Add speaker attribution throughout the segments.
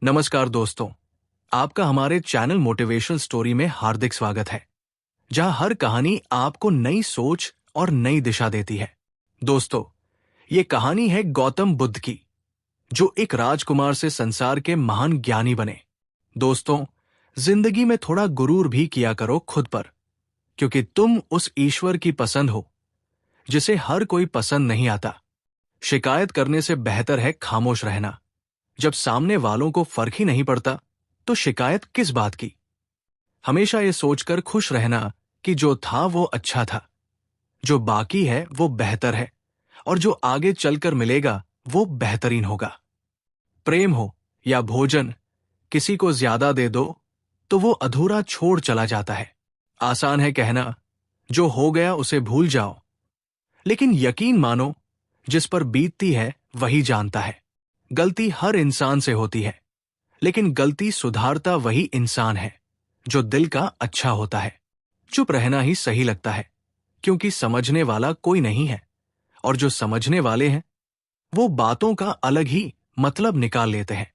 Speaker 1: नमस्कार दोस्तों, आपका हमारे चैनल मोटिवेशनल स्टोरी में हार्दिक स्वागत है, जहां हर कहानी आपको नई सोच और नई दिशा देती है। दोस्तों, ये कहानी है गौतम बुद्ध की, जो एक राजकुमार से संसार के महान ज्ञानी बने। दोस्तों, जिंदगी में थोड़ा गुरूर भी किया करो खुद पर, क्योंकि तुम उस ईश्वर की पसंद हो जिसे हर कोई पसंद नहीं आता। शिकायत करने से बेहतर है खामोश रहना। जब सामने वालों को फर्क ही नहीं पड़ता तो शिकायत किस बात की। हमेशा ये सोचकर खुश रहना कि जो था वो अच्छा था, जो बाकी है वो बेहतर है, और जो आगे चलकर मिलेगा वो बेहतरीन होगा। प्रेम हो या भोजन, किसी को ज्यादा दे दो तो वो अधूरा छोड़ चला जाता है। आसान है कहना जो हो गया उसे भूल जाओ, लेकिन यकीन मानो जिस पर बीतती है वही जानता है। गलती हर इंसान से होती है, लेकिन गलती सुधारता वही इंसान है जो दिल का अच्छा होता है। चुप रहना ही सही लगता है, क्योंकि समझने वाला कोई नहीं है, और जो समझने वाले हैं वो बातों का अलग ही मतलब निकाल लेते हैं।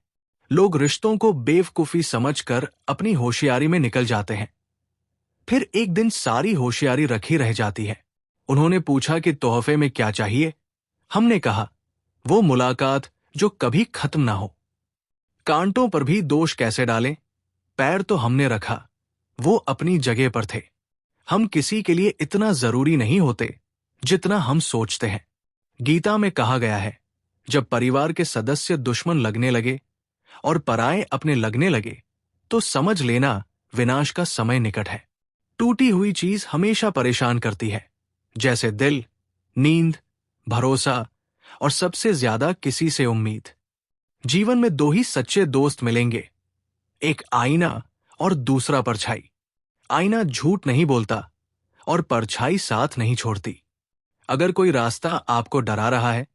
Speaker 1: लोग रिश्तों को बेवकूफी समझकर अपनी होशियारी में निकल जाते हैं। फिर एक दिन सारी होशियारी रखी रह जाती है। उन्होंने पूछा कि तोहफे में क्या चाहिए। हमने कहा, वो मुलाकात जो कभी खत्म ना हो। कांटों पर भी दोष कैसे डालें? पैर तो हमने रखा, वो अपनी जगह पर थे। हम किसी के लिए इतना जरूरी नहीं होते जितना हम सोचते हैं। गीता में कहा गया है, जब परिवार के सदस्य दुश्मन लगने लगे और पराये अपने लगने लगे, तो समझ लेना विनाश का समय निकट है। टूटी हुई चीज हमेशा परेशान करती है, जैसे दिल, नींद, भरोसा और सबसे ज्यादा किसी से उम्मीद। जीवन में दो ही सच्चे दोस्त मिलेंगे, एक आईना और दूसरा परछाई। आईना झूठ नहीं बोलता और परछाई साथ नहीं छोड़ती। अगर कोई रास्ता आपको डरा रहा है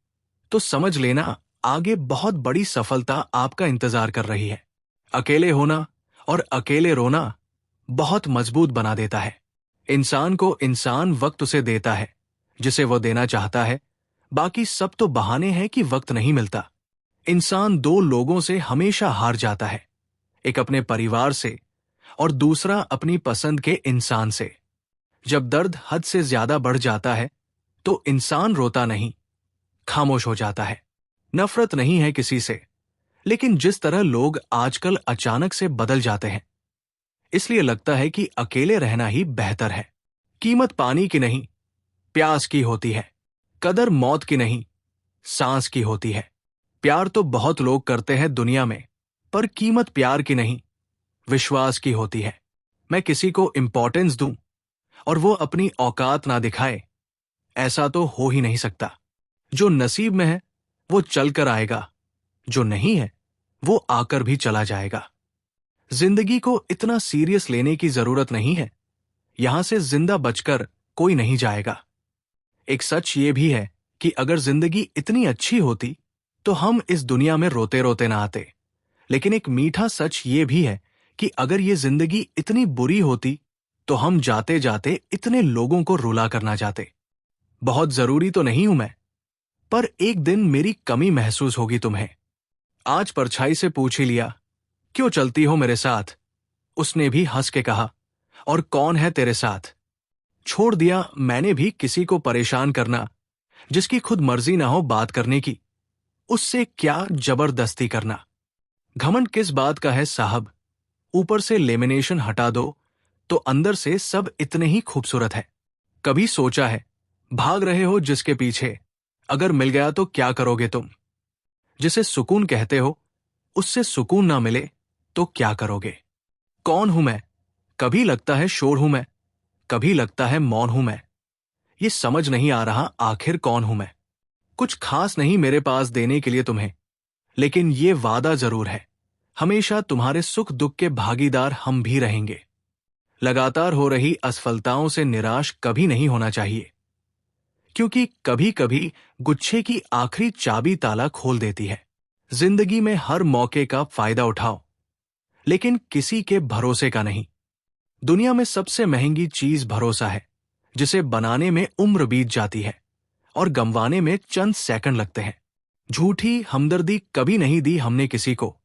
Speaker 1: तो समझ लेना आगे बहुत बड़ी सफलता आपका इंतजार कर रही है। अकेले होना और अकेले रोना बहुत मजबूत बना देता है। इंसान को इंसान वक्त उसे देता है जिसे वो देना चाहता है। बाकी सब तो बहाने हैं कि वक्त नहीं मिलता। इंसान दो लोगों से हमेशा हार जाता है, एक अपने परिवार से और दूसरा अपनी पसंद के इंसान से। जब दर्द हद से ज्यादा बढ़ जाता है तो इंसान रोता नहीं, खामोश हो जाता है। नफरत नहीं है किसी से, लेकिन जिस तरह लोग आजकल अचानक से बदल जाते हैं, इसलिए लगता है कि अकेले रहना ही बेहतर है। कीमत पानी की नहीं, प्यास की होती है। कदर मौत की नहीं, सांस की होती है। प्यार तो बहुत लोग करते हैं दुनिया में, पर कीमत प्यार की नहीं, विश्वास की होती है। मैं किसी को इंपॉर्टेंस दूं और वो अपनी औकात ना दिखाए, ऐसा तो हो ही नहीं सकता। जो नसीब में है वो चल कर आएगा, जो नहीं है वो आकर भी चला जाएगा। जिंदगी को इतना सीरियस लेने की जरूरत नहीं है। यहां से जिंदा बचकर कोई नहीं जाएगा। एक सच ये भी है कि अगर जिंदगी इतनी अच्छी होती तो हम इस दुनिया में रोते रोते ना आते। लेकिन एक मीठा सच ये भी है कि अगर ये जिंदगी इतनी बुरी होती तो हम जाते जाते इतने लोगों को रुला कर ना जाते। बहुत जरूरी तो नहीं हूं मैं, पर एक दिन मेरी कमी महसूस होगी तुम्हें। आज परछाई से पूछ ही लिया, क्यों चलती हो मेरे साथ? उसने भी हंस के कहा, और कौन है तेरे साथ? छोड़ दिया मैंने भी किसी को परेशान करना, जिसकी खुद मर्जी ना हो बात करने की। उससे क्या जबरदस्ती करना। घमंड किस बात का है साहब? ऊपर से लेमिनेशन हटा दो तो अंदर से सब इतने ही खूबसूरत है। कभी सोचा है, भाग रहे हो जिसके पीछे, अगर मिल गया तो क्या करोगे तुम? जिसे सुकून कहते हो उससे सुकून ना मिले तो क्या करोगे? कौन हूं मैं? कभी लगता है शोर हूं मैं, कभी लगता है मौन हूं मैं। ये समझ नहीं आ रहा आखिर कौन हूं मैं। कुछ खास नहीं मेरे पास देने के लिए तुम्हें, लेकिन ये वादा जरूर है, हमेशा तुम्हारे सुख दुख के भागीदार हम भी रहेंगे। लगातार हो रही असफलताओं से निराश कभी नहीं होना चाहिए, क्योंकि कभी कभी गुच्छे की आखिरी चाबी ताला खोल देती है। जिंदगी में हर मौके का फायदा उठाओ, लेकिन किसी के भरोसे का नहीं। दुनिया में सबसे महंगी चीज भरोसा है, जिसे बनाने में उम्र बीत जाती है और गंवाने में चंद सेकंड लगते हैं। झूठी हमदर्दी कभी नहीं दी हमने किसी को,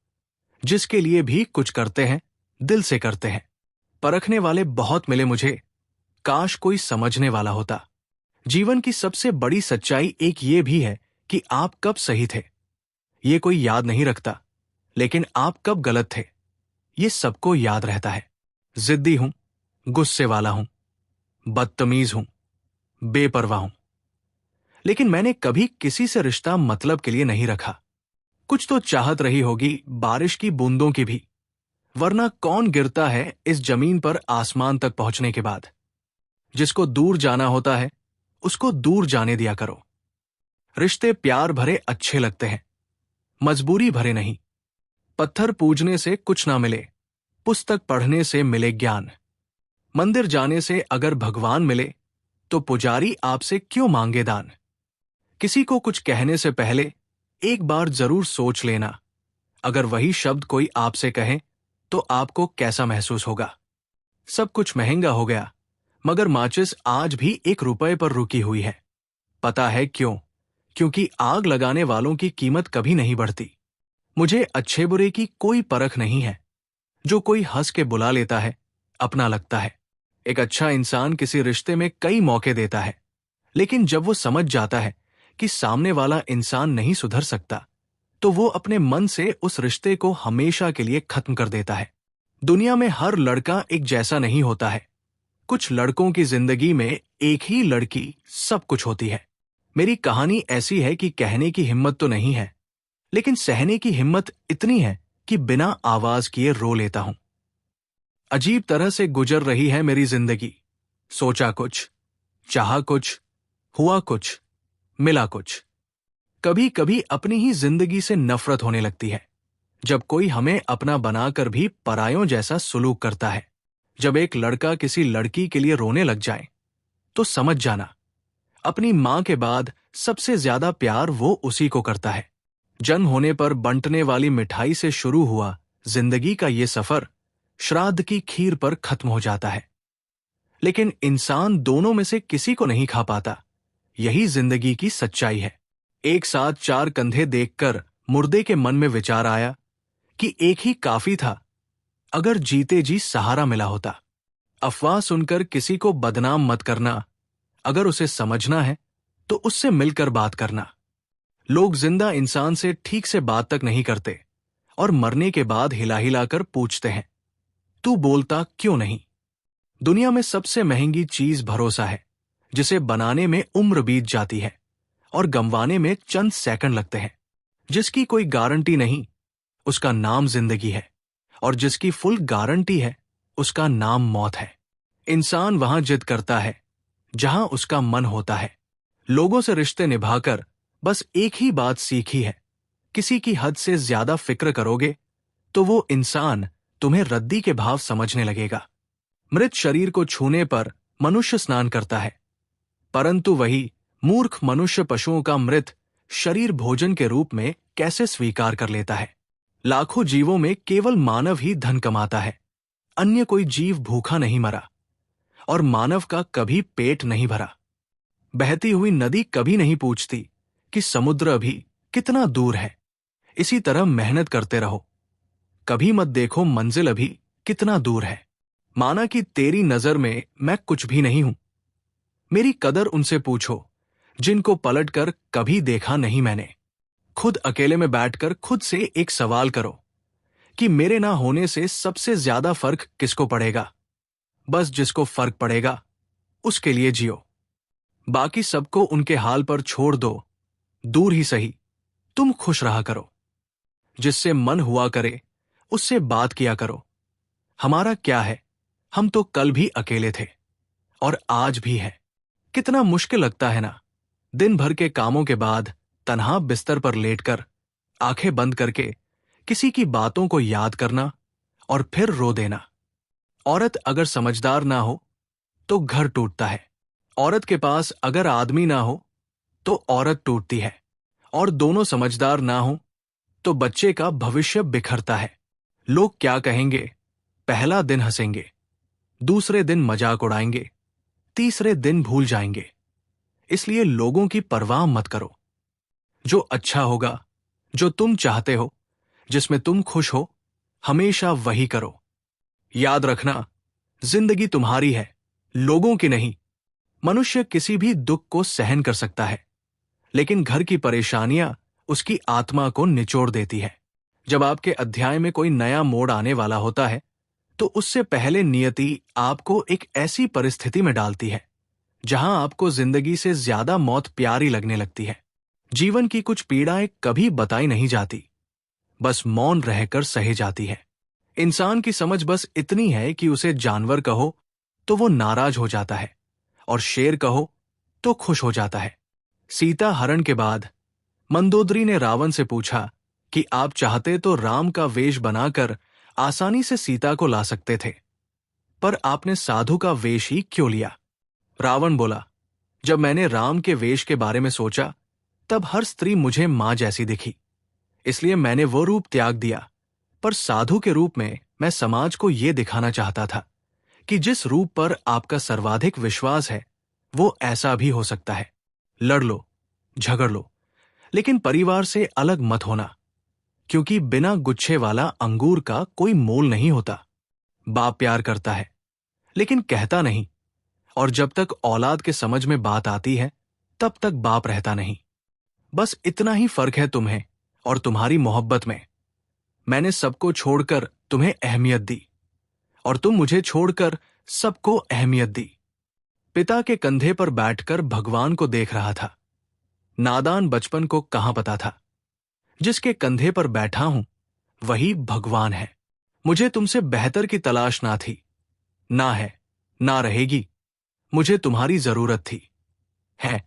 Speaker 1: जिसके लिए भी कुछ करते हैं, दिल से करते हैं। परखने वाले बहुत मिले मुझे, काश कोई समझने वाला होता। जीवन की सबसे बड़ी सच्चाई एक ये भी है कि आप कब सही थे, ये कोई याद नहीं रखता, लेकिन आप कब गलत थे, ये सबको याद रहता है। जिद्दी हूं, गुस्से वाला हूं, बदतमीज हूं, बेपरवाह हूं, लेकिन मैंने कभी किसी से रिश्ता मतलब के लिए नहीं रखा। कुछ तो चाहत रही होगी बारिश की बूंदों की भी, वरना कौन गिरता है इस जमीन पर आसमान तक पहुंचने के बाद। जिसको दूर जाना होता है उसको दूर जाने दिया करो। रिश्ते प्यार भरे अच्छे लगते हैं, मजबूरी भरे नहीं। पत्थर पूजने से कुछ ना मिले, पुस्तक पढ़ने से मिले ज्ञान। मंदिर जाने से अगर भगवान मिले तो पुजारी आपसे क्यों मांगे दान। किसी को कुछ कहने से पहले एक बार जरूर सोच लेना, अगर वही शब्द कोई आपसे कहे तो आपको कैसा महसूस होगा। सब कुछ महंगा हो गया, मगर माचिस आज भी 1 रुपए पर रुकी हुई है। पता है क्यों? क्योंकि आग लगाने वालों की कीमत कभी नहीं बढ़ती। मुझे अच्छे बुरे की कोई परख नहीं है। जो कोई हंस के बुला लेता है, अपना लगता है। एक अच्छा इंसान किसी रिश्ते में कई मौके देता है, लेकिन जब वो समझ जाता है कि सामने वाला इंसान नहीं सुधर सकता, तो वो अपने मन से उस रिश्ते को हमेशा के लिए खत्म कर देता है। दुनिया में हर लड़का एक जैसा नहीं होता है। कुछ लड़कों की जिंदगी में एक ही लड़की सब कुछ होती है। मेरी कहानी ऐसी है कि कहने की हिम्मत तो नहीं है, लेकिन सहने की हिम्मत इतनी है कि बिना आवाज किए रो लेता हूं। अजीब तरह से गुजर रही है मेरी जिंदगी। सोचा कुछ, चाहा कुछ, हुआ कुछ, मिला कुछ। कभी कभी अपनी ही जिंदगी से नफरत होने लगती है, जब कोई हमें अपना बनाकर भी परायों जैसा सुलूक करता है। जब एक लड़का किसी लड़की के लिए रोने लग जाए, तो समझ जाना, अपनी मां के बाद सबसे ज्यादा प्यार वो उसी को करता है। जन्म होने पर बंटने वाली मिठाई से शुरू हुआ जिंदगी का ये सफर श्राद्ध की खीर पर खत्म हो जाता है। लेकिन इंसान दोनों में से किसी को नहीं खा पाता। यही जिंदगी की सच्चाई है। एक साथ 4 कंधे देखकर मुर्दे के मन में विचार आया कि एक ही काफी था, अगर जीते जी सहारा मिला होता। अफवाह सुनकर किसी को बदनाम मत करना, अगर उसे समझना है तो उससे मिलकर बात करना। लोग जिंदा इंसान से ठीक से बात तक नहीं करते और मरने के बाद हिला हिला कर पूछते हैं, तू बोलता क्यों नहीं। दुनिया में सबसे महंगी चीज भरोसा है, जिसे बनाने में उम्र बीत जाती है और गंवाने में चंद सेकंड लगते हैं। जिसकी कोई गारंटी नहीं, उसका नाम जिंदगी है, और जिसकी फुल गारंटी है, उसका नाम मौत है। इंसान वहां जिद करता है जहां उसका मन होता है। लोगों से रिश्ते निभाकर बस एक ही बात सीखी है, किसी की हद से ज्यादा फिक्र करोगे तो वो इंसान तुम्हें रद्दी के भाव समझने लगेगा। मृत शरीर को छूने पर मनुष्य स्नान करता है, परंतु वही मूर्ख मनुष्य पशुओं का मृत शरीर भोजन के रूप में कैसे स्वीकार कर लेता है। लाखों जीवों में केवल मानव ही धन कमाता है। अन्य कोई जीव भूखा नहीं मरा, और मानव का कभी पेट नहीं भरा। बहती हुई नदी कभी नहीं पूछती कि समुद्र अभी कितना दूर है। इसी तरह मेहनत करते रहो, कभी मत देखो मंजिल अभी कितना दूर है। माना कि तेरी नजर में मैं कुछ भी नहीं हूं। मेरी कदर उनसे पूछो जिनको पलटकर कभी देखा नहीं मैंने। खुद अकेले में बैठकर खुद से एक सवाल करो कि मेरे ना होने से सबसे ज्यादा फर्क किसको पड़ेगा। बस जिसको फर्क पड़ेगा उसके लिए जियो, बाकी सबको उनके हाल पर छोड़ दो। दूर ही सही, तुम खुश रहा करो। जिससे मन हुआ करे उससे बात किया करो। हमारा क्या है, हम तो कल भी अकेले थे और आज भी है। कितना मुश्किल लगता है ना, दिन भर के कामों के बाद तन्हा बिस्तर पर लेटकर आंखें बंद करके किसी की बातों को याद करना और फिर रो देना। औरत अगर समझदार ना हो तो घर टूटता है। औरत के पास अगर आदमी ना हो तो औरत टूटती है, और दोनों समझदार ना हो तो बच्चे का भविष्य बिखरता है। लोग क्या कहेंगे, पहला दिन हंसेंगे, दूसरे दिन मजाक उड़ाएंगे, तीसरे दिन भूल जाएंगे। इसलिए लोगों की परवाह मत करो। जो अच्छा होगा, जो तुम चाहते हो, जिसमें तुम खुश हो, हमेशा वही करो। याद रखना, जिंदगी तुम्हारी है, लोगों की नहीं। मनुष्य किसी भी दुख को सहन कर सकता है, लेकिन घर की परेशानियां उसकी आत्मा को निचोड़ देती है। जब आपके अध्याय में कोई नया मोड़ आने वाला होता है, तो उससे पहले नियति आपको एक ऐसी परिस्थिति में डालती है जहां आपको जिंदगी से ज्यादा मौत प्यारी लगने लगती है। जीवन की कुछ पीड़ाएं कभी बताई नहीं जाती, बस मौन रहकर सहे जाती है। इंसान की समझ बस इतनी है कि उसे जानवर कहो तो वो नाराज हो जाता है, और शेर कहो तो खुश हो जाता है। सीता हरण के बाद मंदोदरी ने रावण से पूछा कि आप चाहते तो राम का वेश बनाकर आसानी से सीता को ला सकते थे, पर आपने साधु का वेश ही क्यों लिया? रावण बोला, जब मैंने राम के वेश के बारे में सोचा, तब हर स्त्री मुझे मां जैसी दिखी, इसलिए मैंने वो रूप त्याग दिया। पर साधु के रूप में मैं समाज को यह दिखाना चाहता था कि जिस रूप पर आपका सर्वाधिक विश्वास है, वो ऐसा भी हो सकता है। लड़ लो, झगड़ लो, लेकिन परिवार से अलग मत होना, क्योंकि बिना गुच्छे वाला अंगूर का कोई मोल नहीं होता। बाप प्यार करता है, लेकिन कहता नहीं, और जब तक औलाद के समझ में बात आती है, तब तक बाप रहता नहीं। बस इतना ही फर्क है तुम्हें और तुम्हारी मोहब्बत में। मैंने सबको छोड़कर तुम्हें अहमियत दी, और तुम मुझे छोड़कर सबको अहमियत दी। पिता के कंधे पर बैठकर भगवान को देख रहा था। नादान बचपन को कहां पता था, जिसके कंधे पर बैठा हूं वही भगवान है। मुझे तुमसे बेहतर की तलाश ना थी, ना है, ना रहेगी। मुझे तुम्हारी जरूरत थी, है,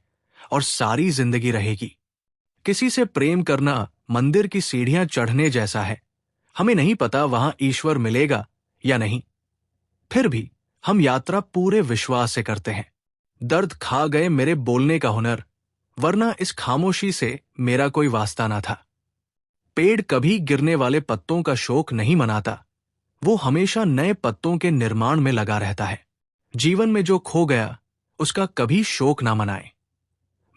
Speaker 1: और सारी जिंदगी रहेगी। किसी से प्रेम करना मंदिर की सीढ़ियां चढ़ने जैसा है। हमें नहीं पता वहां ईश्वर मिलेगा या नहीं, फिर भी हम यात्रा पूरे विश्वास से करते हैं। दर्द खा गए मेरे बोलने का हुनर, वरना इस खामोशी से मेरा कोई वास्ता ना था। पेड़ कभी गिरने वाले पत्तों का शोक नहीं मनाता, वो हमेशा नए पत्तों के निर्माण में लगा रहता है। जीवन में जो खो गया उसका कभी शोक ना मनाएं,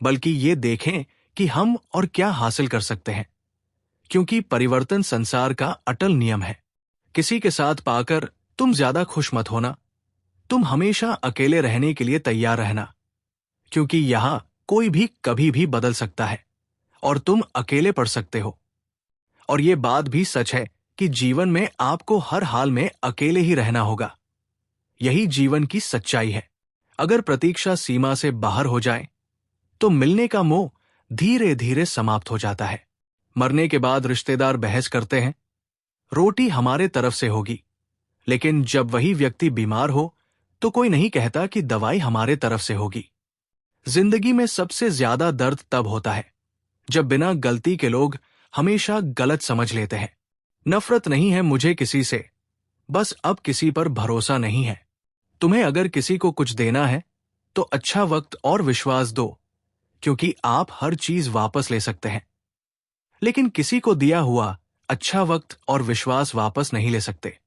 Speaker 1: बल्कि ये देखें कि हम और क्या हासिल कर सकते हैं, क्योंकि परिवर्तन संसार का अटल नियम है। किसी के साथ पाकर तुम ज्यादा खुश मत होना, तुम हमेशा अकेले रहने के लिए तैयार रहना, क्योंकि यहां कोई भी कभी भी बदल सकता है और तुम अकेले पड़ सकते हो। और ये बात भी सच है कि जीवन में आपको हर हाल में अकेले ही रहना होगा। यही जीवन की सच्चाई है। अगर प्रतीक्षा सीमा से बाहर हो जाए तो मिलने का मोह धीरे धीरे समाप्त हो जाता है। मरने के बाद रिश्तेदार बहस करते हैं, रोटी हमारे तरफ से होगी, लेकिन जब वही व्यक्ति बीमार हो तो कोई नहीं कहता कि दवाई हमारे तरफ से होगी। जिंदगी में सबसे ज्यादा दर्द तब होता है जब बिना गलती के लोग हमेशा गलत समझ लेते हैं। नफरत नहीं है मुझे किसी से, बस अब किसी पर भरोसा नहीं है। तुम्हें अगर किसी को कुछ देना है तो अच्छा वक्त और विश्वास दो, क्योंकि आप हर चीज वापस ले सकते हैं, लेकिन किसी को दिया हुआ अच्छा वक्त और विश्वास वापस नहीं ले सकते।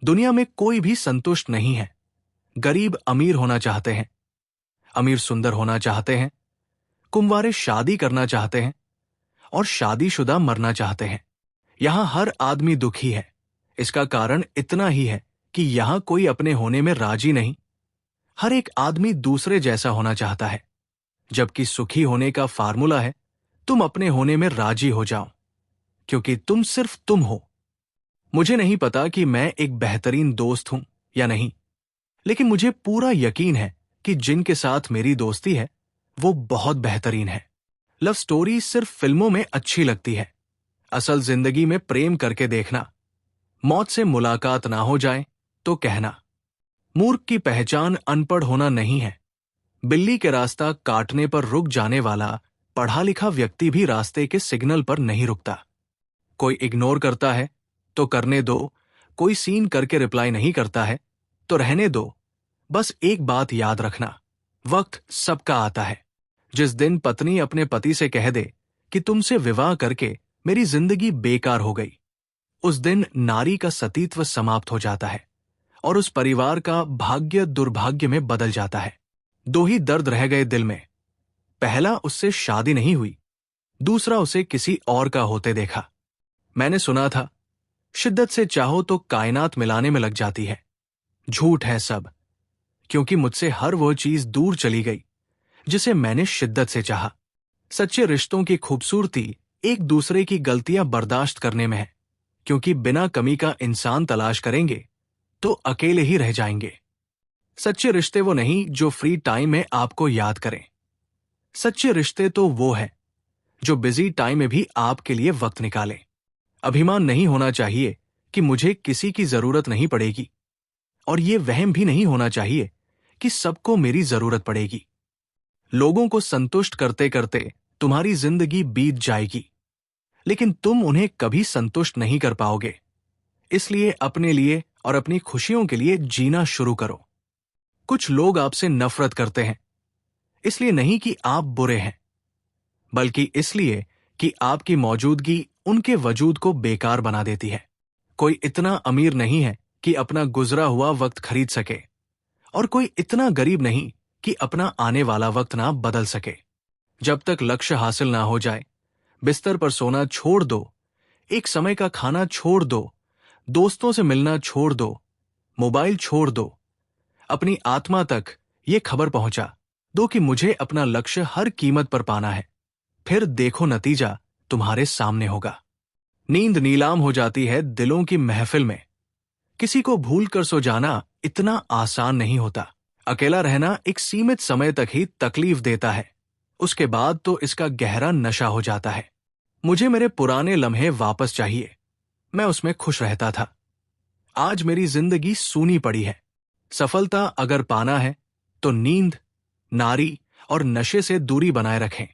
Speaker 1: दुनिया में कोई भी संतुष्ट नहीं है। गरीब अमीर होना चाहते हैं, अमीर सुंदर होना चाहते हैं, कुंवारे शादी करना चाहते हैं, और शादीशुदा मरना चाहते हैं। यहां हर आदमी दुखी है। इसका कारण इतना ही है कि यहां कोई अपने होने में राजी नहीं। हर एक आदमी दूसरे जैसा होना चाहता है, जबकि सुखी होने का फार्मूला है तुम अपने होने में राजी हो जाओ, क्योंकि तुम सिर्फ तुम हो। मुझे नहीं पता कि मैं एक बेहतरीन दोस्त हूं या नहीं, लेकिन मुझे पूरा यकीन है कि जिनके साथ मेरी दोस्ती है वो बहुत बेहतरीन है। लव स्टोरी सिर्फ फिल्मों में अच्छी लगती है, असल जिंदगी में प्रेम करके देखना। मौत से मुलाकात ना हो जाए तो कहना। मूर्ख की पहचान अनपढ़ होना नहीं है। बिल्ली के रास्ता काटने पर रुक जाने वाला पढ़ा लिखा व्यक्ति भी रास्ते के सिग्नल पर नहीं रुकता। कोई इग्नोर करता है तो करने दो, कोई सीन करके रिप्लाई नहीं करता है तो रहने दो। बस एक बात याद रखना, वक्त सबका आता है। जिस दिन पत्नी अपने पति से कह दे कि तुमसे विवाह करके मेरी जिंदगी बेकार हो गई, उस दिन नारी का सतीत्व समाप्त हो जाता है और उस परिवार का भाग्य दुर्भाग्य में बदल जाता है। दो ही दर्द रह गए दिल में। पहला, उससे शादी नहीं हुई, दूसरा, उसे किसी और का होते देखा। मैंने सुना था शिद्दत से चाहो तो कायनात मिलाने में लग जाती है। झूठ है सब, क्योंकि मुझसे हर वो चीज दूर चली गई जिसे मैंने शिद्दत से चाहा। सच्चे रिश्तों की खूबसूरती एक दूसरे की गलतियां बर्दाश्त करने में है, क्योंकि बिना कमी का इंसान तलाश करेंगे तो अकेले ही रह जाएंगे। सच्चे रिश्ते वो नहीं जो फ्री टाइम में आपको याद करें। सच्चे रिश्ते तो वो है जो बिजी टाइम में भी आपके लिए वक्त निकाले। अभिमान नहीं होना चाहिए कि मुझे किसी की जरूरत नहीं पड़ेगी, और ये वहम भी नहीं होना चाहिए कि सबको मेरी जरूरत पड़ेगी। लोगों को संतुष्ट करते करते तुम्हारी जिंदगी बीत जाएगी, लेकिन तुम उन्हें कभी संतुष्ट नहीं कर पाओगे। इसलिए अपने लिए और अपनी खुशियों के लिए जीना शुरू करो। कुछ लोग आपसे नफरत करते हैं, इसलिए नहीं कि आप बुरे हैं, बल्कि इसलिए कि आपकी मौजूदगी उनके वजूद को बेकार बना देती है। कोई इतना अमीर नहीं है कि अपना गुजरा हुआ वक्त खरीद सके, और कोई इतना गरीब नहीं कि अपना आने वाला वक्त ना बदल सके। जब तक लक्ष्य हासिल ना हो जाए, बिस्तर पर सोना छोड़ दो, एक समय का खाना छोड़ दो, दोस्तों से मिलना छोड़ दो, मोबाइल छोड़ दो। अपनी आत्मा तक ये खबर पहुंचा दो कि मुझे अपना लक्ष्य हर कीमत पर पाना है। फिर देखो नतीजा तुम्हारे सामने होगा। नींद नीलाम हो जाती है दिलों की महफिल में। किसी को भूल कर सो जाना इतना आसान नहीं होता। अकेला रहना एक सीमित समय तक ही तकलीफ देता है, उसके बाद तो इसका गहरा नशा हो जाता है। मुझे मेरे पुराने लम्हे वापस चाहिए, मैं उसमें खुश रहता था। आज मेरी जिंदगी सूनी पड़ी है। सफलता अगर पाना है तो नींद, नारी और नशे से दूरी बनाए रखें।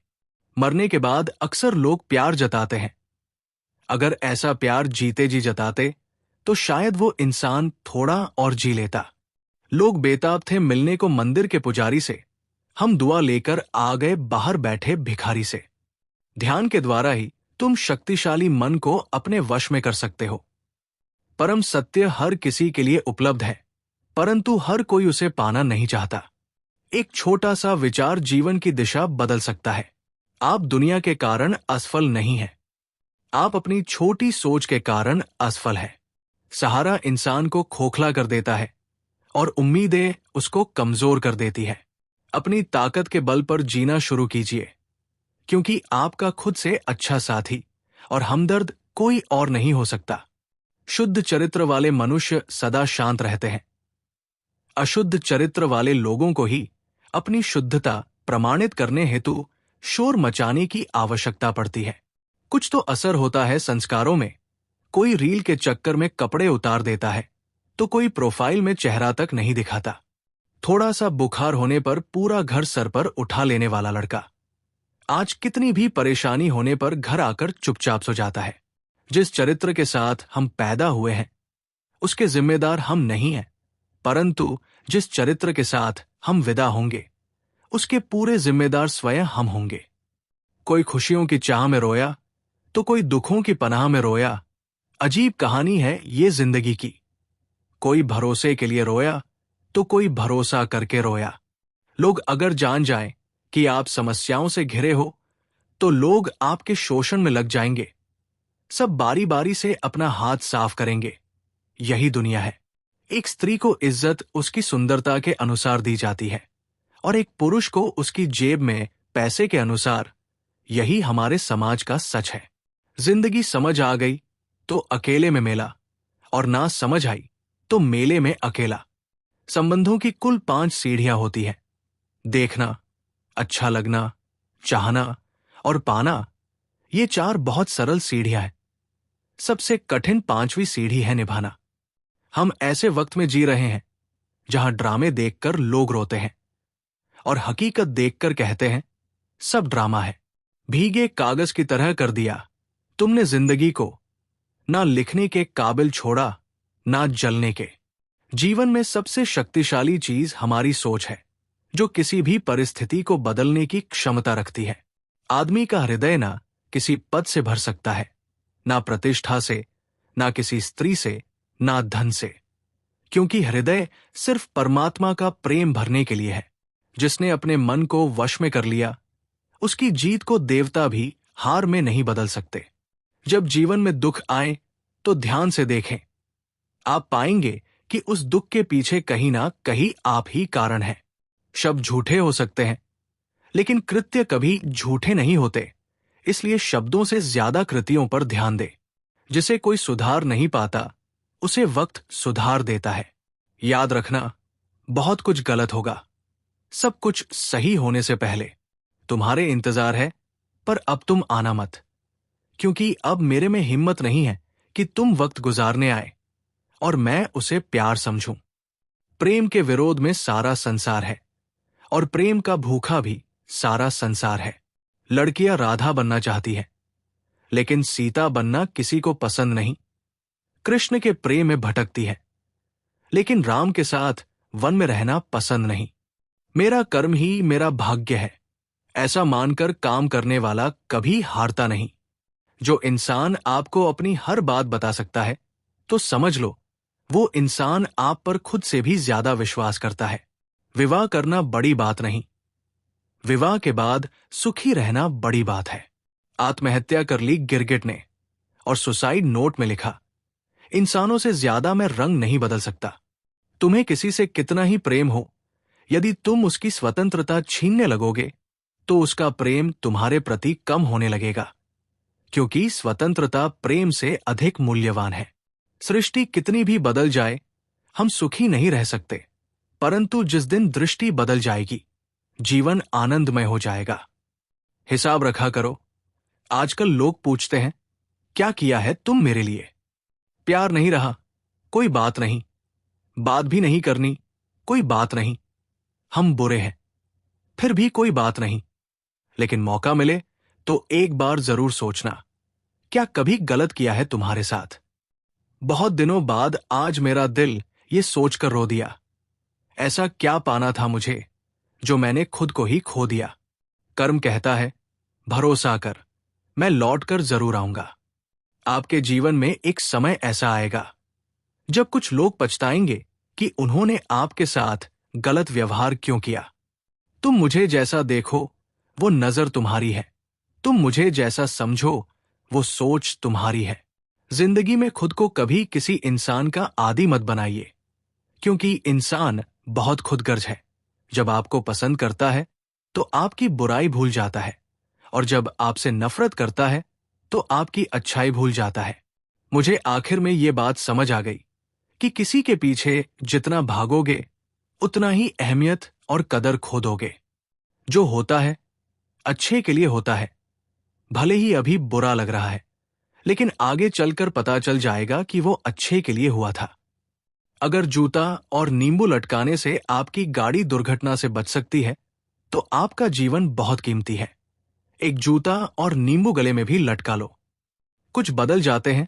Speaker 1: मरने के बाद अक्सर लोग प्यार जताते हैं। अगर ऐसा प्यार जीते जी जताते तो शायद वो इंसान थोड़ा और जी लेता। लोग बेताब थे मिलने को मंदिर के पुजारी से, हम दुआ लेकर आ गए बाहर बैठे भिखारी से। ध्यान के द्वारा ही तुम शक्तिशाली मन को अपने वश में कर सकते हो। परम सत्य हर किसी के लिए उपलब्ध है, परंतु हर कोई उसे पाना नहीं चाहता। एक छोटा सा विचार जीवन की दिशा बदल सकता है। आप दुनिया के कारण असफल नहीं हैं, आप अपनी छोटी सोच के कारण असफल हैं। सहारा इंसान को खोखला कर देता है और उम्मीदें उसको कमजोर कर देती है। अपनी ताकत के बल पर जीना शुरू कीजिए, क्योंकि आपका खुद से अच्छा साथी और हमदर्द कोई और नहीं हो सकता। शुद्ध चरित्र वाले मनुष्य सदा शांत रहते हैं। अशुद्ध चरित्र वाले लोगों को ही अपनी शुद्धता प्रमाणित करने हेतु शोर मचाने की आवश्यकता पड़ती है। कुछ तो असर होता है संस्कारों में। कोई रील के चक्कर में कपड़े उतार देता है तो कोई प्रोफाइल में चेहरा तक नहीं दिखाता। थोड़ा सा बुखार होने पर पूरा घर सर पर उठा लेने वाला लड़का आज कितनी भी परेशानी होने पर घर आकर चुपचाप सो जाता है। जिस चरित्र के साथ हम पैदा हुए हैं उसके जिम्मेदार हम नहीं हैं, परंतु जिस चरित्र के साथ हम विदा होंगे उसके पूरे जिम्मेदार स्वयं हम होंगे। कोई खुशियों की चाह में रोया तो कोई दुखों की पनाह में रोया। अजीब कहानी है ये जिंदगी की। कोई भरोसे के लिए रोया तो कोई भरोसा करके रोया। लोग अगर जान जाएं कि आप समस्याओं से घिरे हो तो लोग आपके शोषण में लग जाएंगे। सब बारी बारी से अपना हाथ साफ करेंगे। यही दुनिया है। एक स्त्री को इज्जत उसकी सुंदरता के अनुसार दी जाती है और एक पुरुष को उसकी जेब में पैसे के अनुसार। यही हमारे समाज का सच है। जिंदगी समझ आ गई तो अकेले में मेला, और ना समझ आई तो मेले में अकेला। संबंधों की कुल 5 सीढ़ियां होती हैं। देखना, अच्छा लगना, चाहना और पाना। ये 4 बहुत सरल सीढ़ियां हैं। सबसे कठिन 5वीं सीढ़ी है निभाना। हम ऐसे वक्त में जी रहे हैं जहां ड्रामे देखकर लोग रोते हैं और हकीकत देखकर कहते हैं सब ड्रामा है। भीगे कागज की तरह कर दिया तुमने जिंदगी को, ना लिखने के काबिल छोड़ा ना जलने के। जीवन में सबसे शक्तिशाली चीज हमारी सोच है, जो किसी भी परिस्थिति को बदलने की क्षमता रखती है। आदमी का हृदय ना किसी पद से भर सकता है, ना प्रतिष्ठा से, ना किसी स्त्री से, ना धन से, क्योंकि हृदय सिर्फ परमात्मा का प्रेम भरने के लिए है। जिसने अपने मन को वश में कर लिया उसकी जीत को देवता भी हार में नहीं बदल सकते। जब जीवन में दुख आए तो ध्यान से देखें। आप पाएंगे कि उस दुख के पीछे कहीं ना कहीं आप ही कारण हैं। शब्द झूठे हो सकते हैं, लेकिन कृत्य कभी झूठे नहीं होते। इसलिए शब्दों से ज्यादा कृतियों पर ध्यान दे। जिसे कोई सुधार नहीं पाता, उसे वक्त सुधार देता है। याद रखना, बहुत कुछ गलत होगा। सब कुछ सही होने से पहले तुम्हारे इंतजार है, पर अब तुम आना मत, क्योंकि अब मेरे में हिम्मत नहीं है कि तुम वक्त गुजारने आए और मैं उसे प्यार समझूं। प्रेम के विरोध में सारा संसार है, और प्रेम का भूखा भी सारा संसार है। लड़कियां राधा बनना चाहती है, लेकिन सीता बनना किसी को पसंद नहीं। कृष्ण के प्रेम में भटकती है, लेकिन राम के साथ वन में रहना पसंद नहीं। मेरा कर्म ही मेरा भाग्य है, ऐसा मानकर काम करने वाला कभी हारता नहीं। जो इंसान आपको अपनी हर बात बता सकता है, तो समझ लो वो इंसान आप पर खुद से भी ज्यादा विश्वास करता है। विवाह करना बड़ी बात नहीं, विवाह के बाद सुखी रहना बड़ी बात है। आत्महत्या कर ली गिरगिट ने, और सुसाइड नोट में लिखा, इंसानों से ज्यादा मैं रंग नहीं बदल सकता। तुम्हें किसी से कितना ही प्रेम हो, यदि तुम उसकी स्वतंत्रता छीनने लगोगे, तो उसका प्रेम तुम्हारे प्रति कम होने लगेगा, क्योंकि स्वतंत्रता प्रेम से अधिक मूल्यवान है। सृष्टि कितनी भी बदल जाए, हम सुखी नहीं रह सकते, परंतु जिस दिन दृष्टि बदल जाएगी, जीवन आनंदमय हो जाएगा। हिसाब रखा करो। आजकल लोग पूछते हैं, क्या किया है तुम मेरे लिए? प्यार नहीं रहा, कोई बात नहीं। बात भी नहीं करनी, कोई बात नहीं। हम बुरे हैं, फिर भी कोई बात नहीं। लेकिन मौका मिले तो एक बार जरूर सोचना, क्या कभी गलत किया है तुम्हारे साथ? बहुत दिनों बाद आज मेरा दिल ये सोचकर रो दिया, ऐसा क्या पाना था मुझे जो मैंने खुद को ही खो दिया। कर्म कहता है, भरोसा कर, मैं लौट कर जरूर आऊंगा। आपके जीवन में एक समय ऐसा आएगा जब कुछ लोग पछताएंगे कि उन्होंने आपके साथ गलत व्यवहार क्यों किया। तुम मुझे जैसा देखो, वो नजर तुम्हारी है। तुम मुझे जैसा समझो, वो सोच तुम्हारी है। जिंदगी में खुद को कभी किसी इंसान का आदी मत बनाइए, क्योंकि इंसान बहुत खुदगर्ज है। जब आपको पसंद करता है तो आपकी बुराई भूल जाता है, और जब आपसे नफरत करता है तो आपकी अच्छाई भूल जाता है। मुझे आखिर में ये बात समझ आ गई कि किसी के पीछे जितना भागोगे, उतना ही अहमियत और कदर खो दोगे। जो होता है अच्छे के लिए होता है, भले ही अभी बुरा लग रहा है, लेकिन आगे चलकर पता चल जाएगा कि वो अच्छे के लिए हुआ था। अगर जूता और नींबू लटकाने से आपकी गाड़ी दुर्घटना से बच सकती है, तो आपका जीवन बहुत कीमती है। एक जूता और नींबू गले में भी लटका लो। कुछ बदल जाते हैं,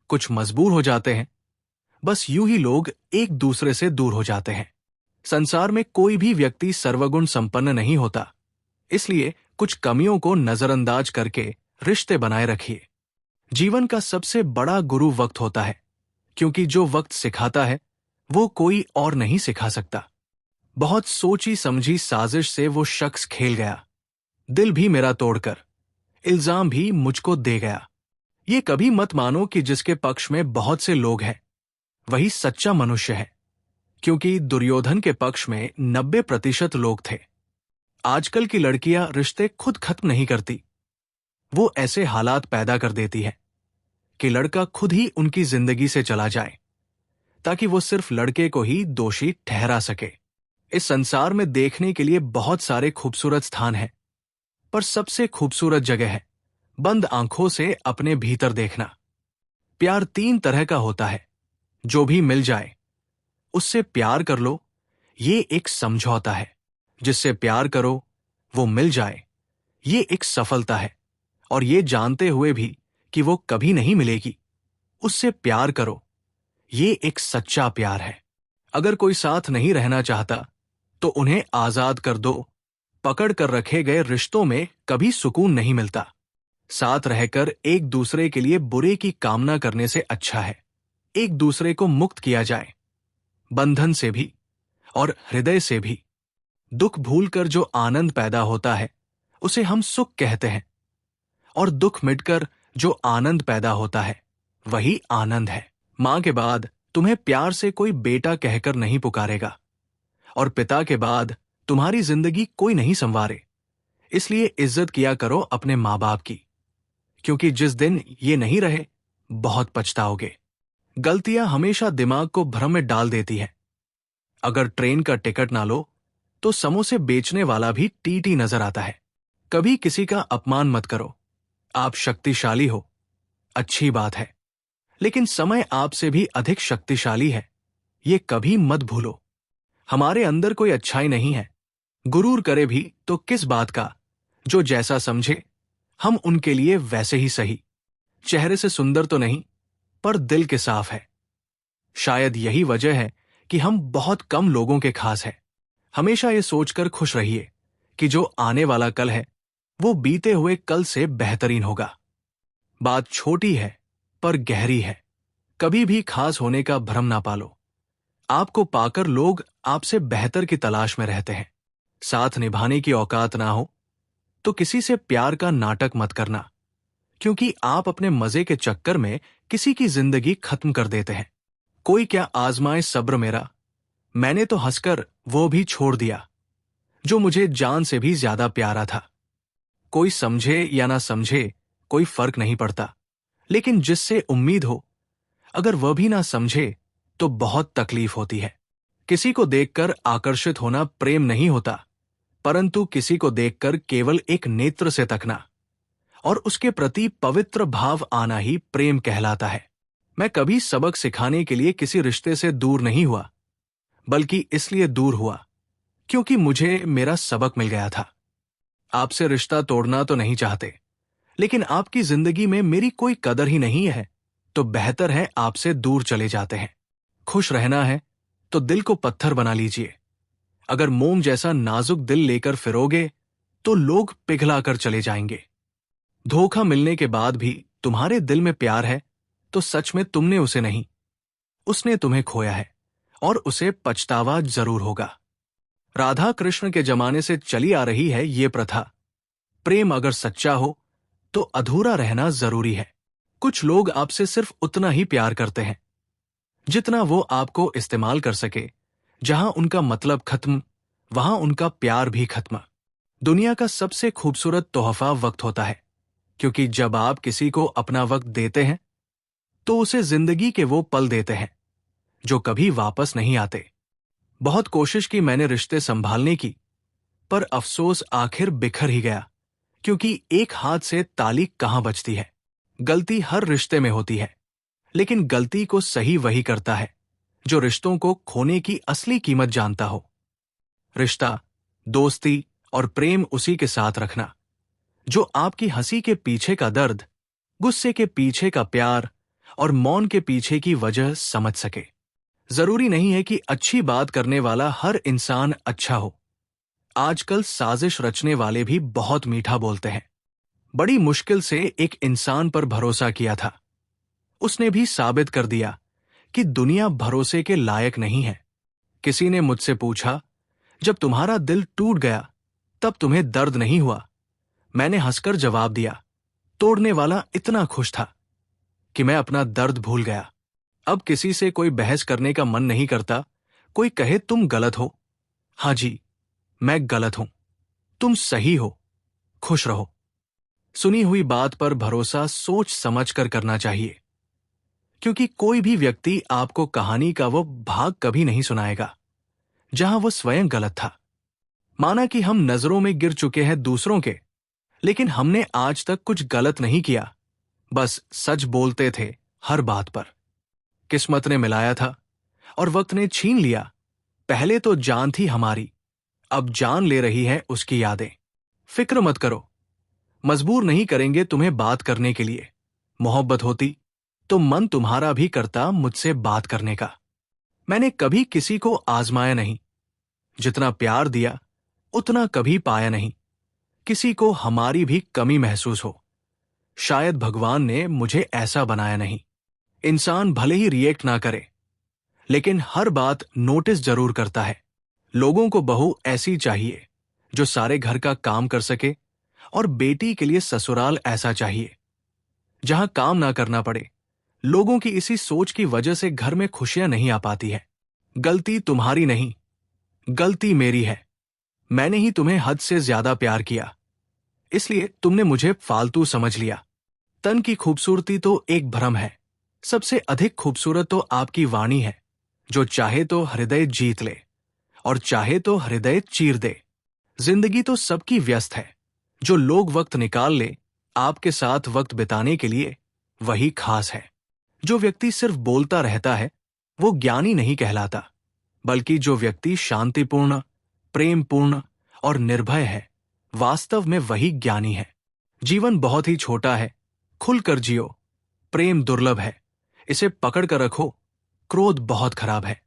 Speaker 1: कुछ मजबूर हो जाते हैं, बस यूं ही लोग एक दूसरे से दूर हो जाते हैं। संसार में कोई भी व्यक्ति सर्वगुण संपन्न नहीं होता, इसलिए कुछ कमियों को नजरअंदाज करके रिश्ते बनाए रखिए। जीवन का सबसे बड़ा गुरु वक्त होता है, क्योंकि जो वक्त सिखाता है वो कोई और नहीं सिखा सकता। बहुत सोची समझी साजिश से वो शख्स खेल गया, दिल भी मेरा तोड़कर, इल्जाम भी मुझको दे गया। ये कभी मत मानो कि जिसके पक्ष में बहुत से लोग हैं, वही सच्चा मनुष्य है, क्योंकि दुर्योधन के पक्ष में 90% लोग थे। आजकल की लड़कियां रिश्ते खुद खत्म नहीं करती, वो ऐसे हालात पैदा कर देती है कि लड़का खुद ही उनकी जिंदगी से चला जाए, ताकि वो सिर्फ लड़के को ही दोषी ठहरा सके। इस संसार में देखने के लिए बहुत सारे खूबसूरत स्थान हैं, पर सबसे खूबसूरत जगह है बंद आंखों से अपने भीतर देखना। प्यार 3 तरह का होता है, जो भी मिल जाए उससे प्यार कर लो, ये एक समझौता है। जिससे प्यार करो वो मिल जाए, ये एक सफलता है। और ये जानते हुए भी कि वो कभी नहीं मिलेगी, उससे प्यार करो, ये एक सच्चा प्यार है। अगर कोई साथ नहीं रहना चाहता तो उन्हें आजाद कर दो। पकड़ कर रखे गए रिश्तों में कभी सुकून नहीं मिलता। साथ रहकर एक दूसरे के लिए बुरे की कामना करने से अच्छा है एक दूसरे को मुक्त किया जाए, बंधन से भी और हृदय से भी। दुख भूलकर जो आनंद पैदा होता है उसे हम सुख कहते हैं, और दुख मिटकर जो आनंद पैदा होता है वही आनंद है। माँ के बाद तुम्हें प्यार से कोई बेटा कहकर नहीं पुकारेगा, और पिता के बाद तुम्हारी जिंदगी कोई नहीं संवारे। इसलिए इज्जत किया करो अपने माँ बाप की, क्योंकि जिस दिन ये नहीं रहे बहुत पछताओगे। गलतियां हमेशा दिमाग को भ्रम में डाल देती हैं। अगर ट्रेन का टिकट ना लो तो समोसे बेचने वाला भी टीटी नजर आता है। कभी किसी का अपमान मत करो। आप शक्तिशाली हो, अच्छी बात है, लेकिन समय आपसे भी अधिक शक्तिशाली है, ये कभी मत भूलो। हमारे अंदर कोई अच्छाई नहीं है। गुरूर करे भी तो किस बात का, जो जैसा समझे हम उनके लिए वैसे ही सही। चेहरे से सुंदर तो नहीं, पर दिल के साफ है। शायद यही वजह है कि हम बहुत कम लोगों के खास हैं। हमेशा ये सोचकर खुश रहिए कि जो आने वाला कल है वो बीते हुए कल से बेहतरीन होगा। बात छोटी है पर गहरी है। कभी भी खास होने का भ्रम ना पालो। आपको पाकर लोग आपसे बेहतर की तलाश में रहते हैं। साथ निभाने की औकात ना हो तो किसी से प्यार का नाटक मत करना, क्योंकि आप अपने मजे के चक्कर में किसी की जिंदगी खत्म कर देते हैं। कोई क्या आजमाए सब्र मेरा, मैंने तो हंसकर वो भी छोड़ दिया जो मुझे जान से भी ज्यादा प्यारा था। कोई समझे या ना समझे कोई फर्क नहीं पड़ता, लेकिन जिससे उम्मीद हो अगर वह भी ना समझे तो बहुत तकलीफ होती है। किसी को देखकर आकर्षित होना प्रेम नहीं होता, परंतु किसी को देखकर केवल एक नेत्र से तकना और उसके प्रति पवित्र भाव आना ही प्रेम कहलाता है। मैं कभी सबक सिखाने के लिए किसी रिश्ते से दूर नहीं हुआ, बल्कि इसलिए दूर हुआ क्योंकि मुझे मेरा सबक मिल गया था। आपसे रिश्ता तोड़ना तो नहीं चाहते, लेकिन आपकी जिंदगी में मेरी कोई कदर ही नहीं है तो बेहतर है आपसे दूर चले जाते हैं। खुश रहना है तो दिल को पत्थर बना लीजिए। अगर मोम जैसा नाजुक दिल लेकर फिरोगे तो लोग पिघलाकर चले जाएंगे। धोखा मिलने के बाद भी तुम्हारे दिल में प्यार है तो सच में तुमने उसे नहीं, उसने तुम्हें खोया है और उसे पछतावा जरूर होगा। राधा कृष्ण के जमाने से चली आ रही है ये प्रथा। प्रेम अगर सच्चा हो तो अधूरा रहना जरूरी है। कुछ लोग आपसे सिर्फ उतना ही प्यार करते हैं जितना वो आपको इस्तेमाल कर सके। जहां उनका मतलब खत्म, वहां उनका प्यार भी खत्म। दुनिया का सबसे खूबसूरत तोहफा वक्त होता है, क्योंकि जब आप किसी को अपना वक्त देते हैं तो उसे जिंदगी के वो पल देते हैं जो कभी वापस नहीं आते। बहुत कोशिश की मैंने रिश्ते संभालने की, पर अफसोस आखिर बिखर ही गया, क्योंकि एक हाथ से ताली कहां बजती है। गलती हर रिश्ते में होती है, लेकिन गलती को सही वही करता है जो रिश्तों को खोने की असली कीमत जानता हो। रिश्ता, दोस्ती और प्रेम उसी के साथ रखना जो आपकी हंसी के पीछे का दर्द, गुस्से के पीछे का प्यार और मौन के पीछे की वजह समझ सके। जरूरी नहीं है कि अच्छी बात करने वाला हर इंसान अच्छा हो। आजकल साजिश रचने वाले भी बहुत मीठा बोलते हैं। बड़ी मुश्किल से एक इंसान पर भरोसा किया था, उसने भी साबित कर दिया कि दुनिया भरोसे के लायक नहीं है। किसी ने मुझसे पूछा, जब तुम्हारा दिल टूट गया तब तुम्हें दर्द नहीं हुआ? मैंने हंसकर जवाब दिया, तोड़ने वाला इतना खुश था कि मैं अपना दर्द भूल गया। अब किसी से कोई बहस करने का मन नहीं करता। कोई कहे तुम गलत हो, हाँ जी मैं गलत हूं, तुम सही हो, खुश रहो। सुनी हुई बात पर भरोसा सोच समझ कर करना चाहिए, क्योंकि कोई भी व्यक्ति आपको कहानी का वो भाग कभी नहीं सुनाएगा जहां वो स्वयं गलत था। माना कि हम नजरों में गिर चुके हैं दूसरों के, लेकिन हमने आज तक कुछ गलत नहीं किया, बस सच बोलते थे हर बात पर। किस्मत ने मिलाया था और वक्त ने छीन लिया। पहले तो जान थी हमारी, अब जान ले रही है उसकी यादें। फिक्र मत करो, मजबूर नहीं करेंगे तुम्हें बात करने के लिए। मोहब्बत होती तो मन तुम्हारा भी करता मुझसे बात करने का। मैंने कभी किसी को आजमाया नहीं, जितना प्यार दिया उतना कभी पाया नहीं। किसी को हमारी भी कमी महसूस हो, शायद भगवान ने मुझे ऐसा बनाया नहीं। इंसान भले ही रिएक्ट ना करे, लेकिन हर बात नोटिस जरूर करता है। लोगों को बहू ऐसी चाहिए जो सारे घर का काम कर सके, और बेटी के लिए ससुराल ऐसा चाहिए जहां काम ना करना पड़े, लोगों की इसी सोच की वजह से घर में खुशियां नहीं आ पाती है। गलती तुम्हारी नहीं, गलती मेरी है। मैंने ही तुम्हें हद से ज्यादा प्यार किया, इसलिए तुमने मुझे फालतू समझ लिया। तन की खूबसूरती तो एक भ्रम है, सबसे अधिक खूबसूरत तो आपकी वाणी है, जो चाहे तो हृदय जीत ले और चाहे तो हृदय चीर दे। जिंदगी तो सबकी व्यस्त है, जो लोग वक्त निकाल ले आपके साथ वक्त बिताने के लिए, वही खास है। जो व्यक्ति सिर्फ बोलता रहता है वो ज्ञानी नहीं कहलाता, बल्कि जो व्यक्ति शांतिपूर्ण, प्रेमपूर्ण और निर्भय है, वास्तव में वही ज्ञानी है। जीवन बहुत ही छोटा है, खुलकर जियो। प्रेम दुर्लभ है, इसे पकड़ कर रखो। क्रोध बहुत खराब है,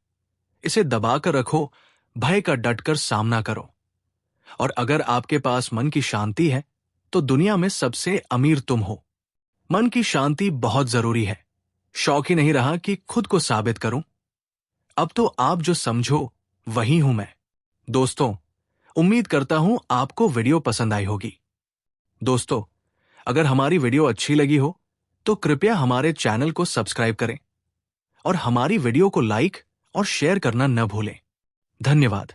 Speaker 1: इसे दबाकर रखो। भय का डटकर सामना करो। और अगर आपके पास मन की शांति है तो दुनिया में सबसे अमीर तुम हो। मन की शांति बहुत जरूरी है। शौक ही नहीं रहा कि खुद को साबित करूं। अब तो आप जो समझो वही हूं मैं। दोस्तों, उम्मीद करता हूं आपको वीडियो पसंद आई होगी। दोस्तों, अगर हमारी वीडियो अच्छी लगी हो तो कृपया हमारे चैनल को सब्सक्राइब करें और हमारी वीडियो को लाइक और शेयर करना न भूलें। धन्यवाद।